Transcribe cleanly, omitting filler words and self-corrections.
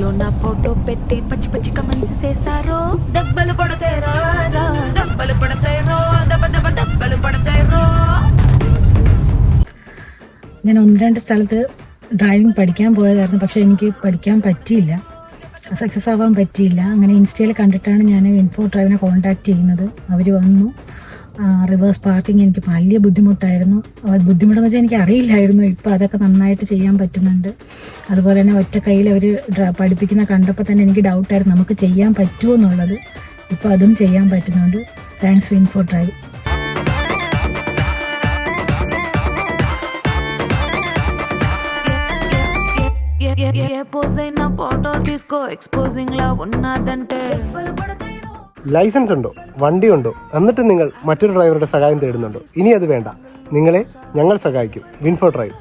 లో నా ఫోటో పెట్టి పచ్చి పచ్చి కమెంట్స్ చేశారో దెబ్బలు పడతాయి రాజా దెబ్బలు പടത്തായി റോ ദബ ദബ ദെబ్బలు പടത്തായി റോ. ഞാൻ 1-2 സ്ഥലത്ത് ഡ്രൈവിംഗ് പഠിക്കാൻ പോയതായിരുന്നു. പക്ഷേ എനിക്ക് പഠിക്കാൻ പറ്റിയില്ല, സക്സസ് ആവാൻ പറ്റിയില്ല. അങ്ങനെ ഇൻസ്റ്റയിൽ കണ്ടിട്ടാണ് ഞാൻ ഇൻഫോ ഡ്രൈവിനെ കോൺടാക്ട് ചെയ്യുന്നത്. അവർ വന്നു. റിവേഴ്സ് പാർക്കിംഗ് എനിക്ക് വലിയ ബുദ്ധിമുട്ടായിരുന്നു. ബുദ്ധിമുട്ടെന്ന് വെച്ചാൽ എനിക്ക് അറിയില്ലായിരുന്നു. ഇപ്പോൾ അതൊക്കെ നന്നായിട്ട് ചെയ്യാൻ പറ്റുന്നുണ്ട്. അതുപോലെ തന്നെ ഒറ്റ കയ്യിൽ അവർ പഠിപ്പിക്കുന്ന കണ്ടപ്പോൾ തന്നെ എനിക്ക് ഡൗട്ടായിരുന്നു നമുക്ക് ചെയ്യാൻ പറ്റുമോ എന്നുള്ളത്. ഇപ്പോൾ അതും ചെയ്യാൻ പറ്റുന്നുണ്ട്. Thanks info drive. ലൈസൻസ് ഉണ്ടോ, വണ്ടി ഉണ്ടോ, എന്നിട്ട് നിങ്ങൾ മറ്റൊരു ഡ്രൈവറുടെ സഹായം തേടുന്നുണ്ടോ? ഇനി അത് വേണ്ട, നിങ്ങളെ ഞങ്ങൾ സഹായിക്കും. വിൻഫോ ഡ്രൈവ്.